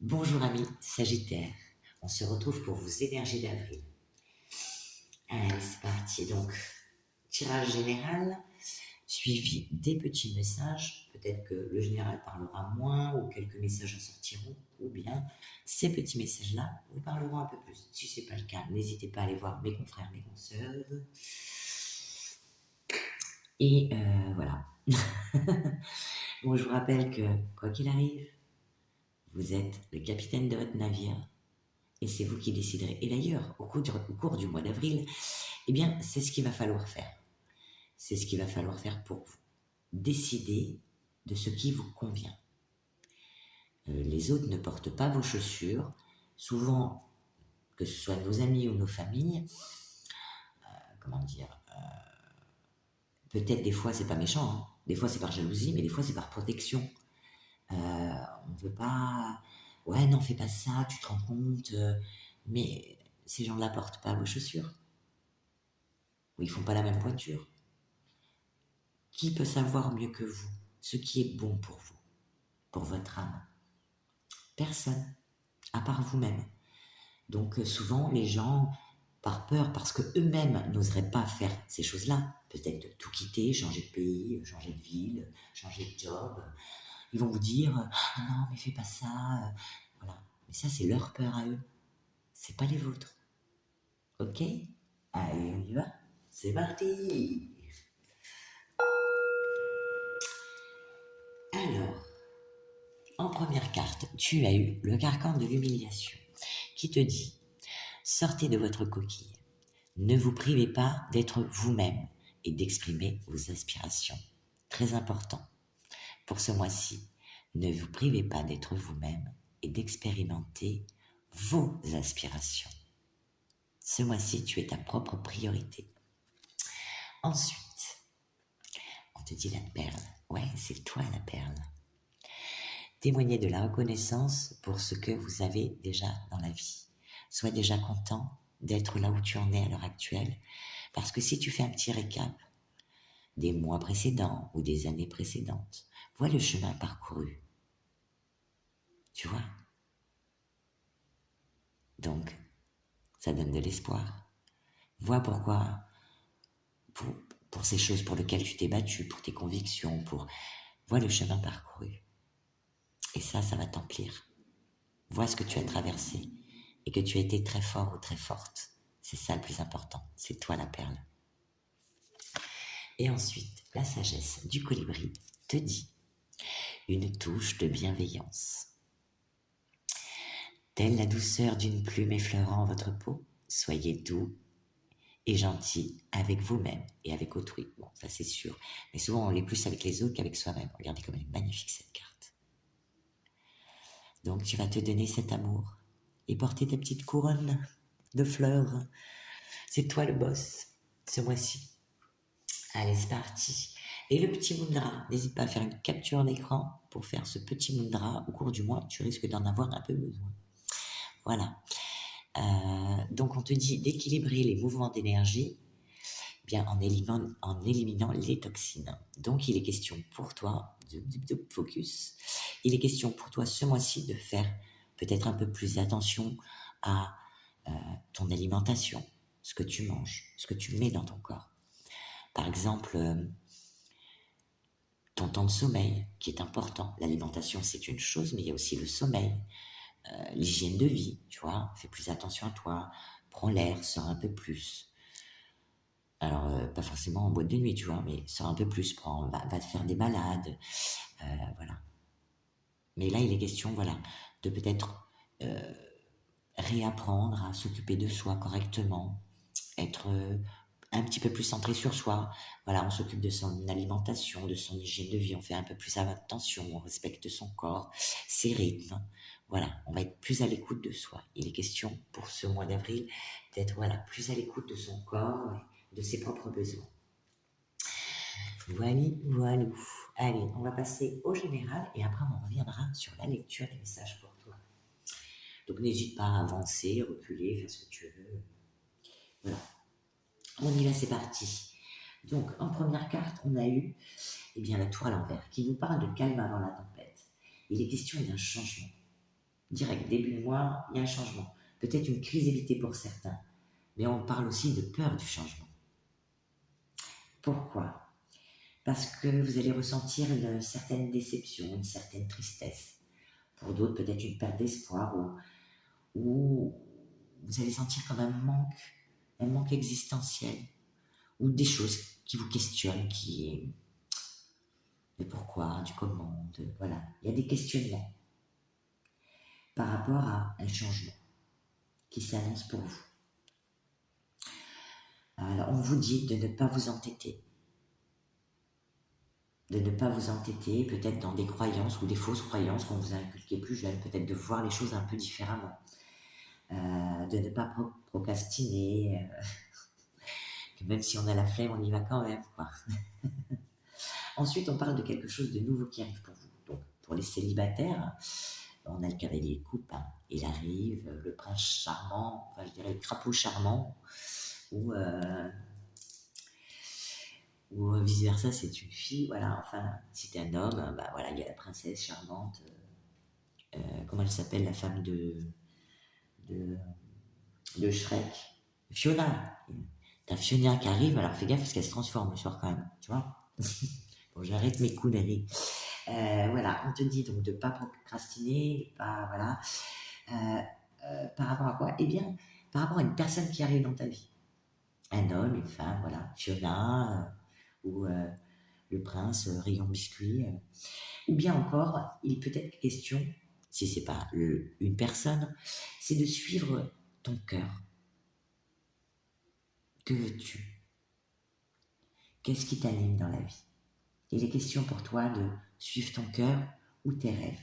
Bonjour amis Sagittaire, on se retrouve pour vos énergies d'avril. Allez, c'est parti. Donc, tirage général, suivi des petits messages. Peut-être que le général parlera moins ou quelques messages en sortiront, ou bien ces petits messages-là vous parleront un peu plus. Si ce n'est pas le cas, n'hésitez pas à aller voir mes confrères, mes consoeurs. Et voilà. Bon, je vous rappelle que, quoi qu'il arrive, vous êtes le capitaine de votre navire. Et c'est vous qui déciderez. Et d'ailleurs, au cours du mois d'avril, eh bien, c'est ce qu'il va falloir faire. C'est ce qu'il va falloir faire pour vous. Décider de ce qui vous convient. Les autres ne portent pas vos chaussures. Souvent, que ce soit nos amis ou nos familles, comment dire, peut-être des fois c'est pas méchant, hein. Des fois c'est par jalousie, mais des fois c'est par protection. On ne veut pas, ouais, non, fais pas ça, tu te rends compte, mais ces gens-là portent pas vos chaussures. Ou ils font pas la même pointure. Qui peut savoir mieux que vous ce qui est bon pour vous, pour votre âme? Personne, à part vous-même. Donc souvent, les gens, par peur, parce qu'eux-mêmes n'oseraient pas faire ces choses-là, peut-être de tout quitter, changer de pays, changer de ville, changer de job, ils vont vous dire « Ah non, mais fais pas ça ». Voilà. Mais ça, c'est leur peur à eux. C'est pas les vôtres. Ok? Allez, on y va? C'est parti! Alors, en première carte, tu as eu le carcan de l'humiliation qui te dit « Sortez de votre coquille. Ne vous privez pas d'être vous-même et d'exprimer vos aspirations. » Très important. Pour ce mois-ci, ne vous privez pas d'être vous-même et d'expérimenter vos aspirations. Ce mois-ci, tu es ta propre priorité. Ensuite, on te dit la perle. Ouais, c'est toi la perle. Témoignez de la reconnaissance pour ce que vous avez déjà dans la vie. Sois déjà content d'être là où tu en es à l'heure actuelle, parce que si tu fais un petit récap des mois précédents ou des années précédentes, vois le chemin parcouru. Tu vois? Donc, ça donne de l'espoir. Vois pourquoi, pour ces choses pour lesquelles tu t'es battu, pour tes convictions, vois le chemin parcouru. Et ça va t'emplir. Vois ce que tu as traversé et que tu as été très fort ou très forte. C'est ça le plus important. C'est toi la perle. Et ensuite, la sagesse du colibri te dit une touche de bienveillance. Telle la douceur d'une plume effleurant votre peau, soyez doux et gentil avec vous-même et avec autrui. Bon, ça c'est sûr. Mais souvent, on l'est plus avec les autres qu'avec soi-même. Regardez comme elle est magnifique cette carte. Donc, tu vas te donner cet amour et porter ta petite couronne de fleurs. C'est toi le boss, ce mois-ci. Allez, c'est parti. Et le petit mudra, n'hésite pas à faire une capture d'écran pour faire ce petit mudra au cours du mois. Tu risques d'en avoir un peu besoin. Voilà. Donc, on te dit d'équilibrer les mouvements d'énergie bien en éliminant les toxines. Donc, il est question pour toi, de focus, il est question pour toi ce mois-ci de faire peut-être un peu plus attention à ton alimentation, ce que tu manges, ce que tu mets dans ton corps. Par exemple, ton temps de sommeil qui est important. L'alimentation, c'est une chose, mais il y a aussi le sommeil, l'hygiène de vie, tu vois. Fais plus attention à toi, prends l'air, sors un peu plus. Alors, pas forcément en boîte de nuit, tu vois, mais sors un peu plus, va te faire des balades, voilà. Mais là, il est question, voilà, de peut-être réapprendre à s'occuper de soi correctement, être un petit peu plus centré sur soi. Voilà, on s'occupe de son alimentation, de son hygiène de vie, on fait un peu plus attention, on respecte son corps, ses rythmes. Voilà, on va être plus à l'écoute de soi. Il est question pour ce mois d'avril d'être plus à l'écoute de son corps, de ses propres besoins. Voilà. Allez, on va passer au général et après on reviendra sur la lecture des messages pour toi. Donc n'hésite pas à avancer, reculer, faire ce que tu veux. Voilà. On y va, c'est parti. Donc, en première carte, on a eu la tour à l'envers qui nous parle de calme avant la tempête. Il est question d'un changement. direct, début de mois, il y a un changement. Peut-être une crise évitée pour certains, mais on parle aussi de peur du changement. Pourquoi? Parce que vous allez ressentir une certaine déception, une certaine tristesse. Pour d'autres, peut-être une perte d'espoir ou vous allez sentir comme un manque existentiel, ou des choses qui vous questionnent, du pourquoi, du comment, voilà. Il y a des questionnements par rapport à un changement qui s'annonce pour vous. Alors, on vous dit de ne pas vous entêter, peut-être dans des croyances ou des fausses croyances qu'on vous a inculquées plus jeune, peut-être de voir les choses un peu différemment, de ne pas procrastiner, que même si on a la flemme, on y va quand même, quoi. Ensuite, on parle de quelque chose de nouveau qui arrive pour vous. Donc, pour les célibataires, on a le cavalier de coupe, hein. Il arrive, le prince charmant, enfin je dirais le crapaud charmant, ou vice versa, c'est une fille, voilà. Enfin, si c'est un homme, bah voilà, il y a la princesse charmante, comment elle s'appelle, la femme de, de Shrek, Fiona. T'as Fiona qui arrive, alors fais gaffe parce qu'elle se transforme le soir quand même, tu vois. Bon, j'arrête mes conneries. Voilà, on te dit donc de ne pas procrastiner, pas, voilà. Par rapport à quoi? Eh bien, par rapport à une personne qui arrive dans ta vie. Un homme, une femme, voilà. Fiona, ou le prince, rayon biscuit. Ou bien encore, il peut être question, si c'est pas une personne, c'est de suivre ton cœur. Que veux-tu? Qu'est-ce qui t'anime dans la vie? Il est question pour toi de suivre ton cœur ou tes rêves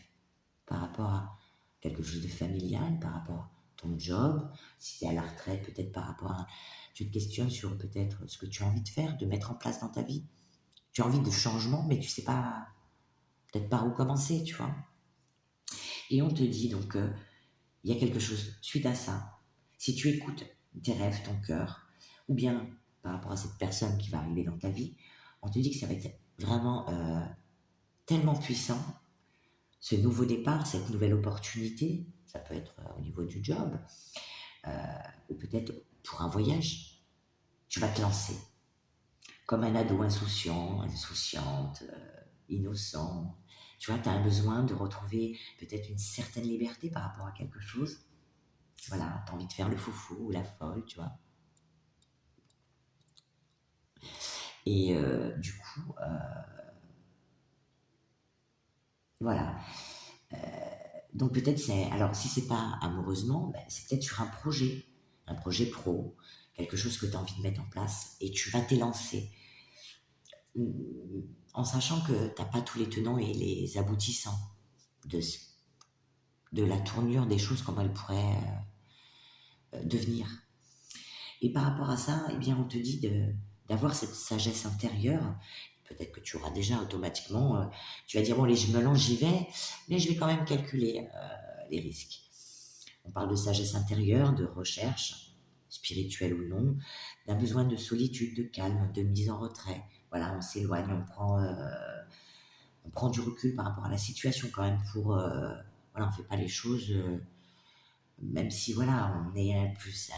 par rapport à quelque chose de familial, par rapport à ton job, si tu es à la retraite, peut-être par rapport à... Tu te questionnes sur peut-être ce que tu as envie de faire, de mettre en place dans ta vie. Tu as envie de changement, mais tu sais pas, peut-être par où commencer, tu vois. Et on te dit donc, il y a quelque chose suite à ça. Si tu écoutes tes rêves, ton cœur, ou bien par rapport à cette personne qui va arriver dans ta vie, on te dit que ça va être vraiment tellement puissant, ce nouveau départ, cette nouvelle opportunité, ça peut être au niveau du job, ou peut-être pour un voyage, tu vas te lancer. Comme un ado insouciant, insouciante, innocent. Tu vois, tu as un besoin de retrouver peut-être une certaine liberté par rapport à quelque chose. Voilà, tu as envie de faire le foufou ou la folle, tu vois. Et du coup, voilà. Donc peut-être c'est... Alors si c'est pas amoureusement, ben, c'est peut-être sur un projet pro, quelque chose que tu as envie de mettre en place et tu vas t'élancer en sachant que tu n'as pas tous les tenants et les aboutissants de, de la tournure des choses, comment elles pourraient devenir. Et par rapport à ça, eh bien, on te dit d'avoir cette sagesse intérieure. Peut-être que tu auras déjà automatiquement, tu vas dire, bon, allez, je me lance, j'y vais, mais je vais quand même calculer les risques. On parle de sagesse intérieure, de recherche, spirituelle ou non, d'un besoin de solitude, de calme, de mise en retrait. Voilà, on s'éloigne, on prend du recul par rapport à la situation quand même pour... voilà, on ne fait pas les choses... même si voilà, on est un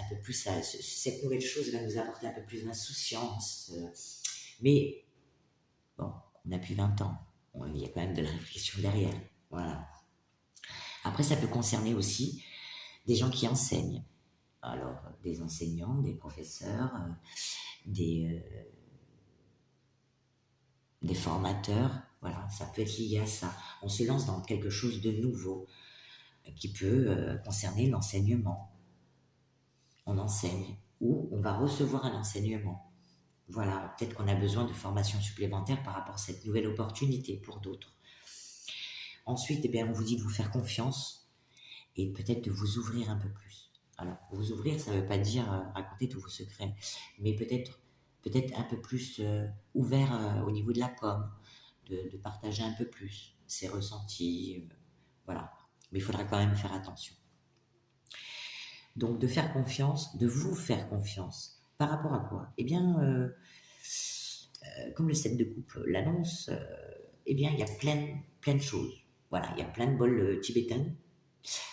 peu plus cette nouvelle chose va nous apporter un peu plus d'insouciance. Mais bon, on a plus 20 ans. Il y a quand même de la réflexion derrière. Voilà. Après, ça peut concerner aussi des gens qui enseignent. Alors, des enseignants, des professeurs, des formateurs. Voilà, ça peut être lié à ça. On se lance dans quelque chose de nouveau qui peut concerner l'enseignement. On enseigne ou on va recevoir un enseignement. Voilà, peut-être qu'on a besoin de formation supplémentaire par rapport à cette nouvelle opportunité pour d'autres. Ensuite, eh bien, on vous dit de vous faire confiance et peut-être de vous ouvrir un peu plus. Alors, vous ouvrir, ça ne veut pas dire raconter tous vos secrets, mais peut-être un peu plus ouvert au niveau de la com, de partager un peu plus ses ressentis, voilà. Mais il faudra quand même faire attention. Donc, de faire confiance, de vous faire confiance. Par rapport à quoi? Eh bien, comme le set de coupe l'annonce, eh bien, il y a plein de choses. Voilà, il y a plein de bols tibétains.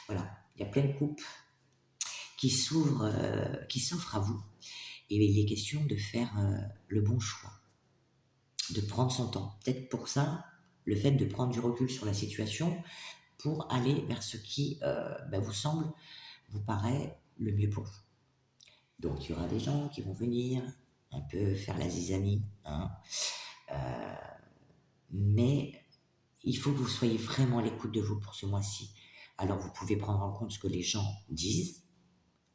Voilà, il y a plein de coupes qui s'offrent à vous. Et il est question de faire le bon choix, de prendre son temps. Peut-être pour ça, le fait de prendre du recul sur la situation pour aller vers ce qui vous semble, vous paraît le mieux pour vous. Donc il y aura des gens qui vont venir un peu faire la zizanie, hein, mais il faut que vous soyez vraiment à l'écoute de vous pour ce mois-ci. Alors vous pouvez prendre en compte ce que les gens disent,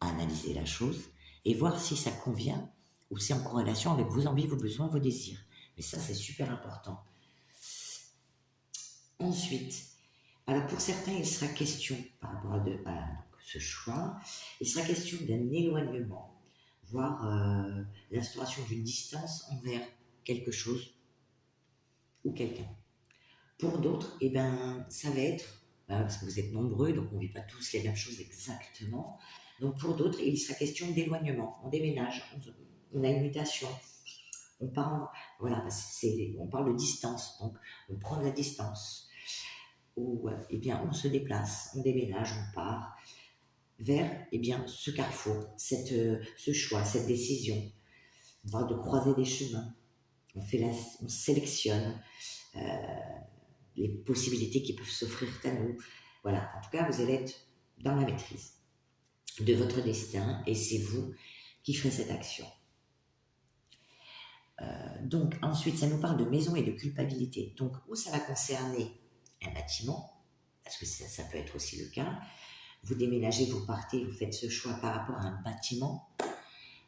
analyser la chose et voir si ça convient ou c'est en corrélation avec vos envies, vos besoins, vos désirs. Mais ça, c'est super important. Ensuite, alors pour certains, il sera question, par rapport à ce choix, il sera question d'un éloignement, voire l'instauration d'une distance envers quelque chose ou quelqu'un. Pour d'autres, eh ben, ça va être, parce que vous êtes nombreux, donc on ne vit pas tous les mêmes choses exactement. Donc pour d'autres, il sera question d'éloignement. On déménage, on a une mutation, on parle, voilà, on parle de distance, donc on prend de la distance. Ou eh bien, on se déplace, on déménage, on part vers eh bien, ce carrefour, ce choix, cette décision. On parle de croiser des chemins. On sélectionne les possibilités qui peuvent s'offrir à nous. Voilà, en tout cas, vous allez être dans la maîtrise de votre destin et c'est vous qui ferez cette action. Donc, ensuite, ça nous parle de maison et de culpabilité. Donc, où ça va concerner un bâtiment, parce que ça peut être aussi le cas, vous déménagez, vous partez, vous faites ce choix par rapport à un bâtiment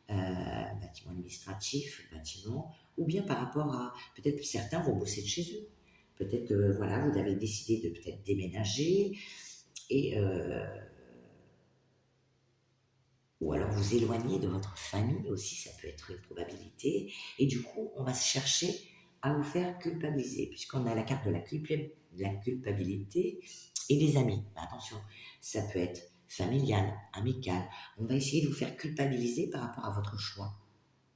administratif, bâtiment, ou bien par rapport à, peut-être que certains vont bosser de chez eux. Peut-être que voilà, vous avez décidé de peut-être déménager et ou alors vous éloigner de votre famille aussi, ça peut être une probabilité. Et du coup, on va se chercher à vous faire culpabiliser, puisqu'on a la carte de la culpabilité et des amis. Attention, ça peut être familial, amical. On va essayer de vous faire culpabiliser par rapport à votre choix.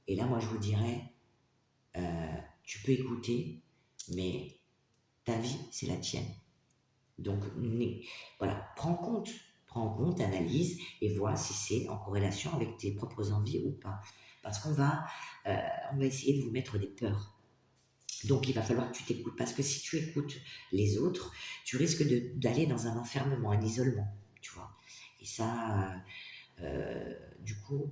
Et là, moi, je vous dirais, tu peux écouter, mais ta vie, c'est la tienne. Donc, voilà, prends en compte, analyse et vois si c'est en corrélation avec tes propres envies ou pas. Parce qu'on va essayer de vous mettre des peurs. Donc, il va falloir que tu t'écoutes. Parce que si tu écoutes les autres, tu risques d'aller dans un enfermement, un isolement, tu vois. Et ça, du coup,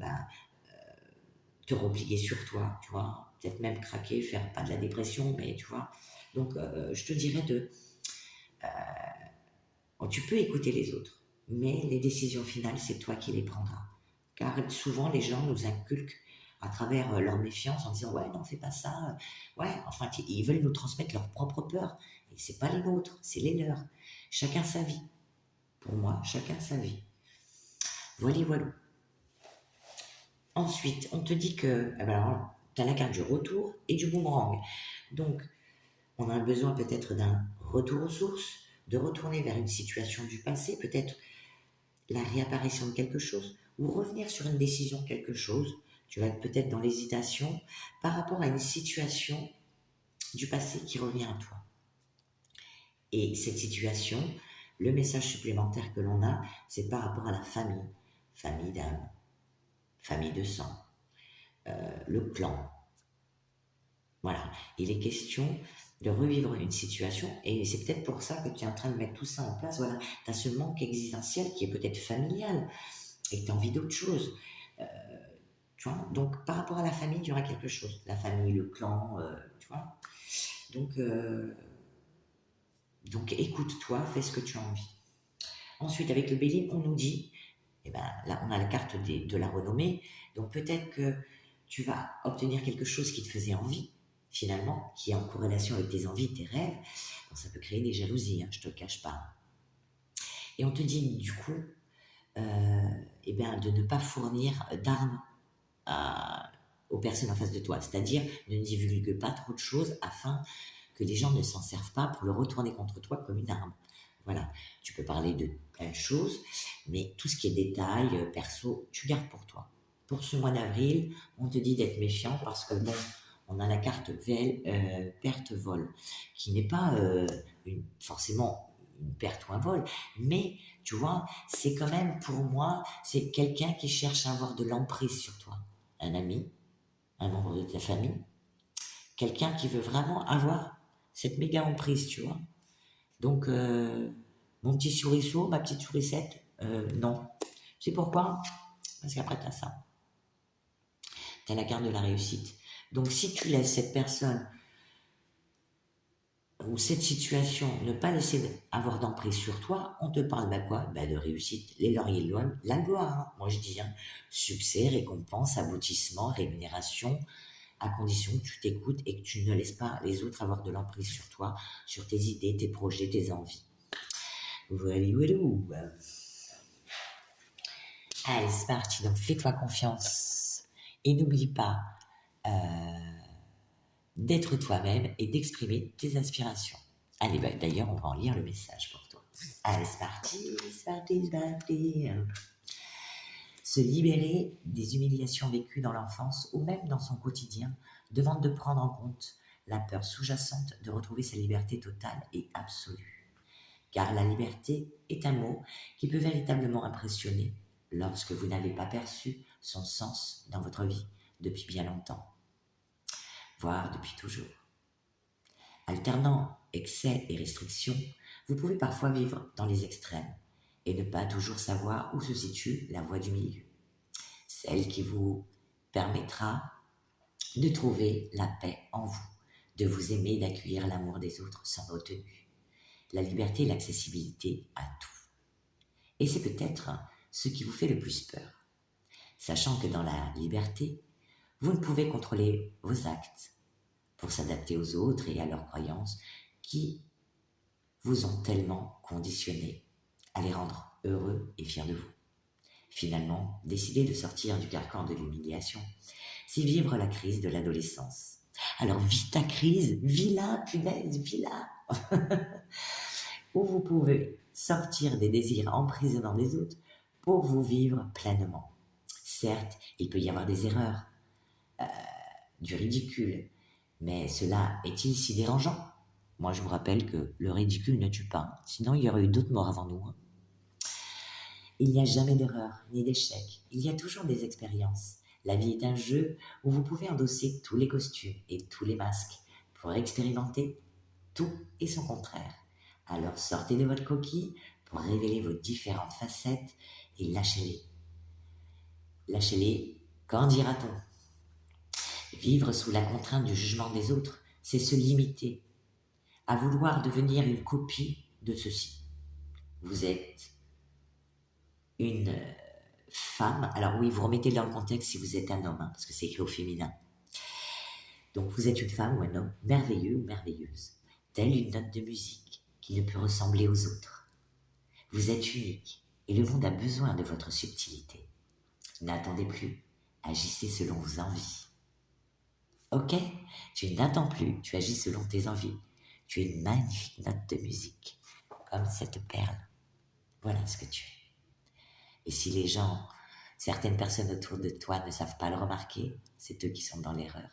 te replier sur toi, tu vois. Peut-être même craquer, faire pas de la dépression, mais tu vois. Donc, je te dirais tu peux écouter les autres, mais les décisions finales, c'est toi qui les prendras. Car souvent, les gens nous inculquent à travers leur méfiance en disant ouais, non, fais pas ça. Ouais, enfin, ils veulent nous transmettre leurs propres peurs. Et c'est pas les nôtres, c'est les leurs. Chacun sa vie. Pour moi, chacun sa vie. Voilà, voilà. Ensuite, on te dit que tu as la carte du retour et du boomerang. Donc, on a besoin peut-être d'un retour aux sources, de retourner vers une situation du passé, peut-être la réapparition de quelque chose, ou revenir sur une décision quelque chose. Tu vas être peut-être dans l'hésitation par rapport à une situation du passé qui revient à toi. Et cette situation, le message supplémentaire que l'on a, c'est par rapport à la famille, famille d'âme, famille de sang, le clan. Voilà, il est question de revivre une situation et c'est peut-être pour ça que tu es en train de mettre tout ça en place. Voilà, tu as ce manque existentiel qui est peut-être familial et tu as envie d'autre chose. Tu vois, donc par rapport à la famille, il y aura quelque chose. La famille, le clan, tu vois. Donc écoute-toi, fais ce que tu as envie. Ensuite, avec le bélier, on nous dit, là on a la carte de la renommée, donc peut-être que tu vas obtenir quelque chose qui te faisait envie, finalement, qui est en corrélation avec tes envies, tes rêves. Donc, ça peut créer des jalousies, je ne te le cache pas. Et on te dit, du coup, de ne pas fournir d'armes aux personnes en face de toi. C'est-à-dire, ne divulgue pas trop de choses afin que les gens ne s'en servent pas pour le retourner contre toi comme une arme. Voilà, tu peux parler de plein de choses, mais tout ce qui est détail, perso, tu gardes pour toi. Pour ce mois d'avril, on te dit d'être méfiant parce que on a la carte perte-vol, qui n'est pas forcément une perte ou un vol, mais tu vois, c'est quand même pour moi, c'est quelqu'un qui cherche à avoir de l'emprise sur toi. Un ami, un membre de ta famille, quelqu'un qui veut vraiment avoir cette méga emprise, tu vois. Donc, mon petit souriceau, ma petite sourisette, non. C'est pourquoi? Parce qu'après, tu as ça. Tu as la carte de la réussite. Donc, si tu laisses cette personne ou cette situation ne pas laisser avoir d'emprise sur toi, on te parle de quoi? De réussite, les lauriers de la gloire. Hein. Moi, je dis succès, récompense, aboutissement, rémunération, à condition que tu t'écoutes et que tu ne laisses pas les autres avoir de l'emprise sur toi, sur tes idées, tes projets, tes envies. Voilà. Allez, c'est parti. Donc, fais-toi confiance. Et n'oublie pas d'être toi-même et d'exprimer tes aspirations. Allez, d'ailleurs, on va en lire le message pour toi. Allez, c'est parti, c'est parti, c'est parti. Se libérer des humiliations vécues dans l'enfance ou même dans son quotidien demande de prendre en compte la peur sous-jacente de retrouver sa liberté totale et absolue. Car la liberté est un mot qui peut véritablement impressionner lorsque vous n'avez pas perçu son sens dans votre vie depuis bien longtemps, voire depuis toujours. Alternant excès et restrictions, vous pouvez parfois vivre dans les extrêmes et ne pas toujours savoir où se situe la voie du milieu, celle qui vous permettra de trouver la paix en vous, de vous aimer et d'accueillir l'amour des autres sans retenue, la liberté et l'accessibilité à tout. Et c'est peut-être ce qui vous fait le plus peur, sachant que dans la liberté, vous ne pouvez contrôler vos actes pour s'adapter aux autres et à leurs croyances qui vous ont tellement conditionné à les rendre heureux et fiers de vous. Finalement, décider de sortir du carcan de l'humiliation, c'est vivre la crise de l'adolescence. Alors vis ta crise, vis-la, punaise, vis-la. Où vous pouvez sortir des désirs emprisonnants des autres pour vous vivre pleinement. Certes, il peut y avoir des erreurs, du ridicule, mais cela est-il si dérangeant? Moi, je vous rappelle que le ridicule ne tue pas, sinon il y aurait eu d'autres morts avant nous. Il n'y a jamais d'erreur, ni d'échec, il y a toujours des expériences. La vie est un jeu où vous pouvez endosser tous les costumes et tous les masques pour expérimenter tout et son contraire. Alors sortez de votre coquille pour révéler vos différentes facettes et lâchez-les. Lâchez-les, qu'en dira-t-on? Vivre sous la contrainte du jugement des autres, c'est se limiter à vouloir devenir une copie de ceux-ci. Vous êtes une femme, alors oui, vous remettez dans le contexte si vous êtes un homme, parce que c'est écrit au féminin. Donc vous êtes une femme ou un homme merveilleux ou merveilleuse, telle une note de musique qui ne peut ressembler aux autres. Vous êtes unique et le monde a besoin de votre subtilité. N'attendez plus, agissez selon vos envies. Ok, tu n'attends plus, tu agis selon tes envies. Tu es une magnifique note de musique, comme cette perle. Voilà ce que tu es. Et si les gens, certaines personnes autour de toi ne savent pas le remarquer, c'est eux qui sont dans l'erreur.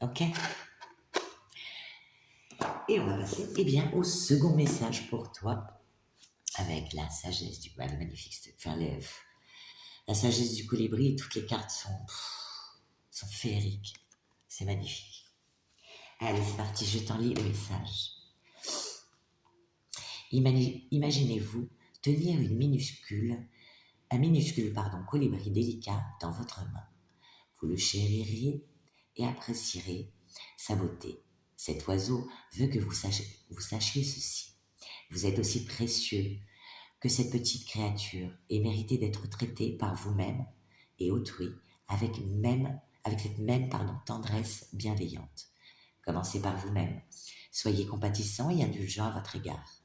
Ok? Et on va passer au second message pour toi, avec la sagesse du le magnifique, la sagesse du colibri, toutes les cartes sont féeriques. C'est magnifique. Allez, c'est parti, je t'en lis le message. Imaginez-vous tenir un minuscule colibri délicat dans votre main. Vous le chérirez et apprécierez sa beauté. Cet oiseau veut que vous sachiez ceci. Vous êtes aussi précieux que cette petite créature et méritez d'être traité par vous-même et autrui avec cette même tendresse bienveillante. Commencez par vous-même. Soyez compatissant et indulgent à votre égard.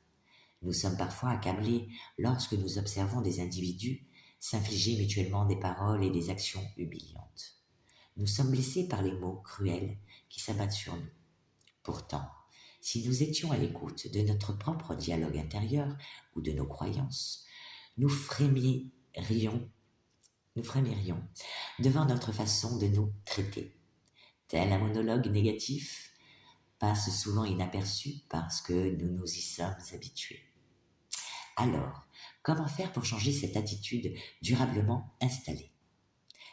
Nous sommes parfois accablés lorsque nous observons des individus s'infliger mutuellement des paroles et des actions humiliantes. Nous sommes blessés par les mots cruels qui s'abattent sur nous. Pourtant, si nous étions à l'écoute de notre propre dialogue intérieur ou de nos croyances, nous frémirions devant notre façon de nous traiter. Tel un monologue négatif, passe souvent inaperçue parce que nous nous y sommes habitués. Alors, comment faire pour changer cette attitude durablement installée?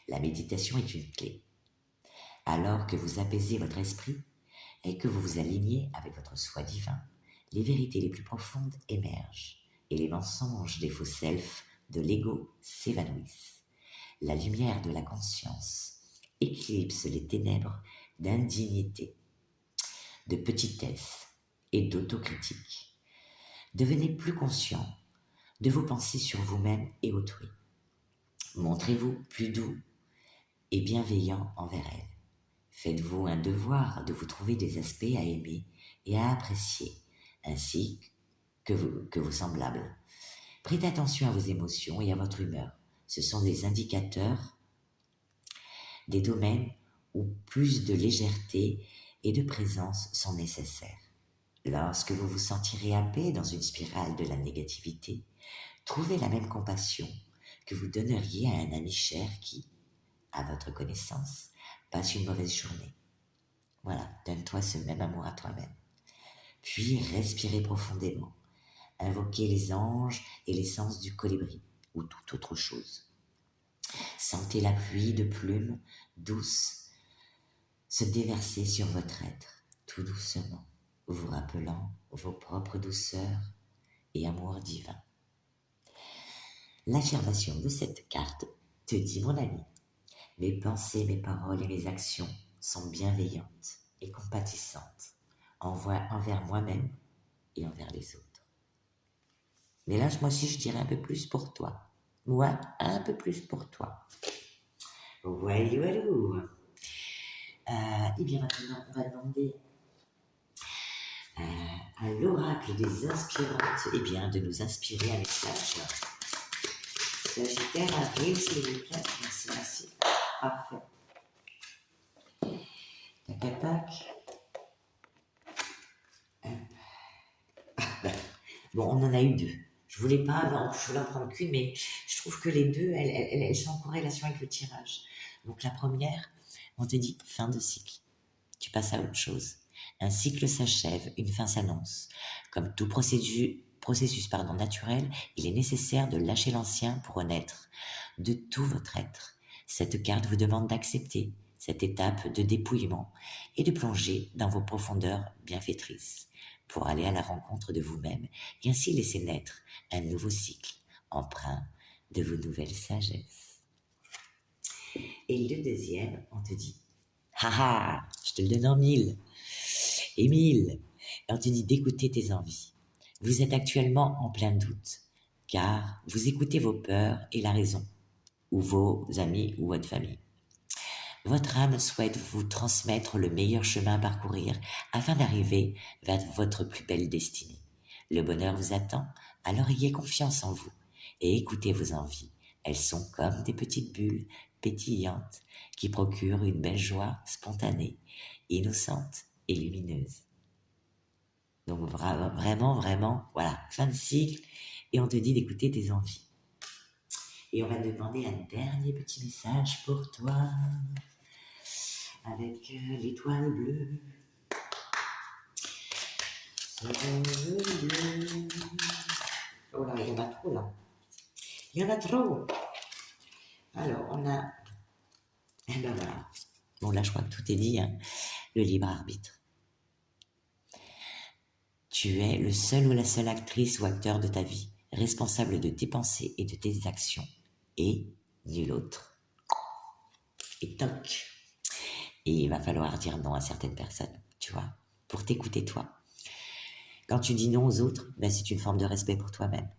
La méditation est une clé. Alors que vous apaisez votre esprit et que vous vous alignez avec votre soi divin, les vérités les plus profondes émergent et les mensonges des faux selfs de l'ego s'évanouissent. La lumière de la conscience éclipse les ténèbres d'indignité, de petitesse et d'autocritique. Devenez plus conscient de vos pensées sur vous-même et autrui. Montrez-vous plus doux et bienveillant envers elles. Faites-vous un devoir de vous trouver des aspects à aimer et à apprécier, ainsi que vos semblables. Prêtez attention à vos émotions et à votre humeur. Ce sont des indicateurs des domaines où plus de légèreté et de présence sont nécessaires. Lorsque vous vous sentirez happé dans une spirale de la négativité, trouvez la même compassion que vous donneriez à un ami cher qui, à votre connaissance, passe une mauvaise journée. Voilà, donne-toi ce même amour à toi-même. Puis respirez profondément. Invoquez les anges et l'essence du colibri ou toute autre chose. Sentez la pluie de plumes douces se déverser sur votre être, tout doucement, vous rappelant vos propres douceurs et amour divin. L'affirmation de cette carte te dit, mon ami, mes pensées, mes paroles et mes actions sont bienveillantes et compatissantes envers moi-même et envers les autres. Mais là, moi aussi, je dirais un peu plus pour toi. Moi, un peu plus pour toi. Voyou. Et bien maintenant, on va demander à l'oracle des inspirantes de nous inspirer un message. Sagittaire, avril, s'il vous plaît. Merci. Parfait. Tac. Bon, on en a eu 2. Je voulais en prendre qu'une, mais je trouve que les 2, elles sont en corrélation avec le tirage. Donc la première, on te dit fin de cycle. Tu passes à autre chose. Un cycle s'achève, une fin s'annonce. Comme tout processus naturel, il est nécessaire de lâcher l'ancien pour renaître de tout votre être. Cette carte vous demande d'accepter cette étape de dépouillement et de plonger dans vos profondeurs bienfaitrices pour aller à la rencontre de vous-même et ainsi laisser naître un nouveau cycle empreint de vos nouvelles sagesses. Et le deuxième, on te dit haha, je te le donne en 1000 et 1000. Et on te dit d'écouter tes envies. Vous êtes actuellement en plein doute, car vous écoutez vos peurs et la raison, ou vos amis ou votre famille. Votre âme souhaite vous transmettre le meilleur chemin à parcourir afin d'arriver vers votre plus belle destinée. Le bonheur vous attend, alors ayez confiance en vous et écoutez vos envies. Elles sont comme des petites bulles pétillantes qui procurent une belle joie spontanée, innocente et lumineuse. Donc vraiment, voilà, fin de cycle, et on te dit d'écouter tes envies. Et on va te demander un dernier petit message pour toi, avec l'étoile bleue. Oh là, il y en a trop là. Il y en a trop. Alors, on a... Eh ben voilà. Bon, là, je crois que tout est dit, hein. Le libre arbitre. Tu es le seul ou la seule actrice ou acteur de ta vie, responsable de tes pensées et de tes actions, et nul autre. Et toc. Et il va falloir dire non à certaines personnes, tu vois, pour t'écouter toi. Quand tu dis non aux autres, c'est une forme de respect pour toi-même.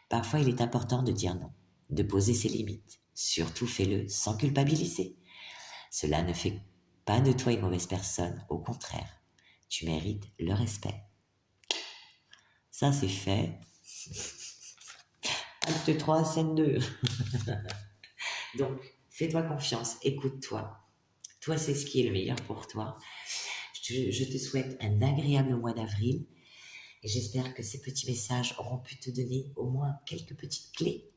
Parfois, il est important de dire non, de poser ses limites. Surtout, fais-le sans culpabiliser. Cela ne fait pas de toi une mauvaise personne, au contraire. Tu mérites le respect. Ça, c'est fait. Acte 3, scène 2. Donc, fais-toi confiance, écoute-toi. Toi, c'est ce qui est le meilleur pour toi. Je te souhaite un agréable mois d'avril et j'espère que ces petits messages auront pu te donner au moins quelques petites clés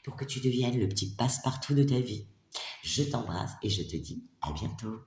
pour que tu deviennes le petit passe-partout de ta vie. Je t'embrasse et je te dis à bientôt.